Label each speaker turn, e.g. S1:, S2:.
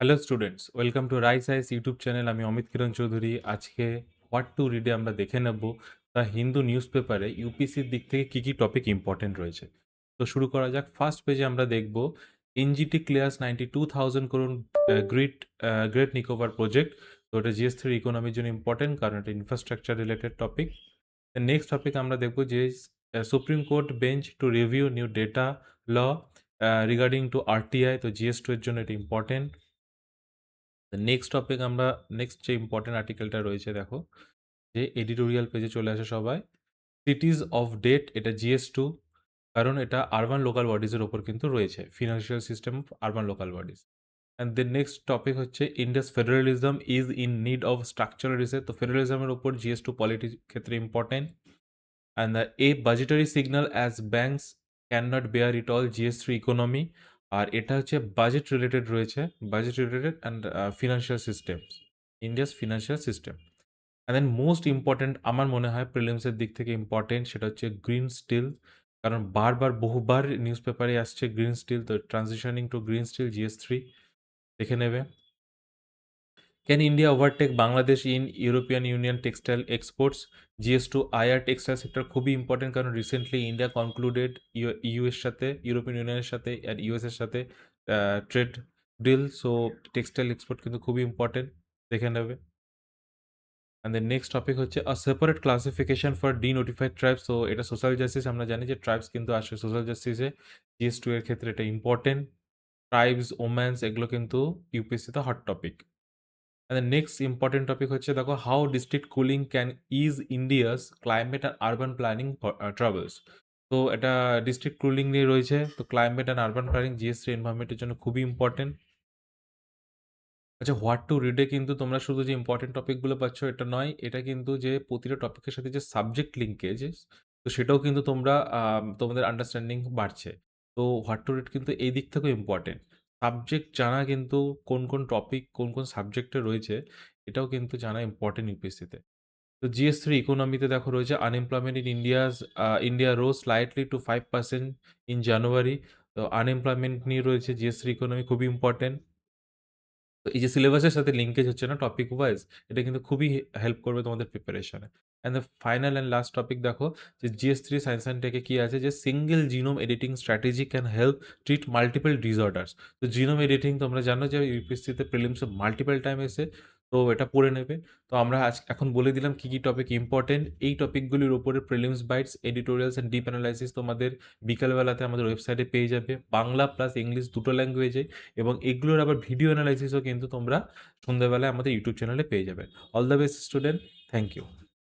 S1: Hello students, welcome to Rise IAS YouTube channel. আমি অমিত কিরণ চৌধুরী। আজকে what to রিডে আমরা দেখে নেব দ্য হিন্দু নিউজ পেপারে ইউপিসির দিক থেকে কী কী টপিক ইম্পর্টেন্ট রয়েছে। তো শুরু করা যাক। ফার্স্ট পেজে আমরা দেখব এনজিটি ক্লিয়ার্স 92,000 করুন গ্রেট গ্রেট নিকোবর প্রজেক্ট। তো এটা জিএস3 ইকোনমির জন্য ইম্পর্টেন্ট, কারণ এটা infrastructure related topic. Next topic আমরা দেখব যে Supreme Court bench to review new data law regarding to RTI. তো জিএস2 এর জন্য এটা ইম্পর্টেন্ট। নেক্সট টপিক আমরা নেক্সট যে ইম্পর্টেন্ট আর্টিকেলটা রয়েছে দেখো, যে এডিটোরিয়াল পেজে চলে আসে সবাই। সিটিজ অফ ডেট, এটা জিএস2, কারণ এটা আরবান লোকাল বডিজের ওপর কিন্তু রয়েছে, financial system of urban local bodies. And then next topic হচ্ছে India's federalism is in need of structural reset. তো ফেডারেলিজমের ওপর জিএস2 পলিটির ক্ষেত্রে important. And a budgetary signal as banks can not bear it all, জিএস3 economy. আর এটা হচ্ছে বাজেট রিলেটেড রয়েছে, budget related and financial systems, India's financial system. And then most important আমার মনে হয় প্রিলিমসের দিক থেকে ইম্পর্টেন্ট, সেটা হচ্ছে গ্রিন স্টিল। কারণ বারবার বহুবার নিউজ পেপারে আসছে গ্রিন স্টিল। তো ট্রানজিশনিং টু গ্রিন স্টিল জিএস3 দেখে নেবে। Can India overtake Bangladesh in European Union textile exports? GS two IR textile sector খুবই ইম্পর্টেন্ট, কারণ রিসেন্টলি ইন্ডিয়া কনক্লুডেড ইউ এর সাথে, ইউরোপিয়ান ইউনিয়নের সাথে আর ইউএস এর সাথে trade deal. So textile export কিন্তু খুবই ইম্পর্টেন্ট, দেখে নেবে। অ্যান্ড দেন নেক্সট টপিক হচ্ছে a separate classification for denotified tribes. তো এটা সোশ্যাল জাস্টিস, আমরা জানি যে ট্রাইবস কিন্তু আসে সোশ্যাল জাস্টিসে, জিএস2 এর ক্ষেত্রে এটা ইম্পর্টেন্ট। ট্রাইবস, ওম্যান্স, এগুলো কিন্তু ইউপিএসসিতে hot topic. And the next important topic হচ্ছে দেখো, how district cooling can ease India's climate and urban planning travails. তো এটা ডিস্ট্রিক্ট কুলিং নিয়ে রয়েছে। তো ক্লাইমেট অ্যান্ড আরবান প্ল্যানিং জিএস3 এনভায়রনমেন্টের জন্য খুবই ইম্পর্টেন্ট। আচ্ছা, হোয়াট টু রিডে কিন্তু তোমরা শুধু যে ইম্পর্টেন্ট টপিকগুলো পাচ্ছ এটা নয়, এটা কিন্তু যে প্রতিটা টপিকের সাথে যে সাবজেক্ট লিঙ্কেজ, তো সেটাও কিন্তু তোমরা তোমাদের আন্ডারস্ট্যান্ডিং বাড়ছে। তো হোয়াট টু রিড কিন্তু এই দিক থেকেও ইম্পর্টেন্ট। সাবজেক্ট জানা কিন্তু কোন কোন টপিক কোন কোন সাবজেক্টে রয়েছে, এটাও কিন্তু জানা ইম্পর্টেন্ট ইউপিএসসিতে। তো জিএস3 ইকোনমিতে দেখো রয়েছে unemployment in India rose slightly to 5% in January. তো আনএমপ্লয়মেন্ট নিয়ে রয়েছে জিএস3 ইকোনমি, খুবই ইম্পর্টেন্ট। তো এই যে সিলেবাসের সাথে লিঙ্কেজ হচ্ছে না টপিক ওয়াইজ, এটা কিন্তু খুবই হেল্প করবে তোমাদের প্রিপারেশনে। And the final and last topic দেখো, যে জিএস3 সায়েন্স অ্যান্ড টেকে কী আছে, যে single genome editing strategy can help treat multiple disorders. তো জিনোম এডিটিং তোমরা জানো যে ইউপিএসসিতে প্রিলিমসে মাল্টিপল টাইম এসে, তো এটা পড়ে নেবে। তো আমরা এখন বলে দিলাম কী কী টপিক ইম্পর্টেন্ট। এই টপিকগুলির উপরে prelims bites, editorials and deep analysis তোমাদের বিকালবেলাতে আমাদের ওয়েবসাইটে পেয়ে যাবে, বাংলা প্লাস ইংলিশ দুটো ল্যাঙ্গুয়েজে। এবং এগুলোর আবার ভিডিও অ্যানালাইসিসও কিন্তু তোমরা সন্ধ্যাবেলায় আমাদের ইউটিউব চ্যানেলে পেয়ে যাবে। All the best student, thank you.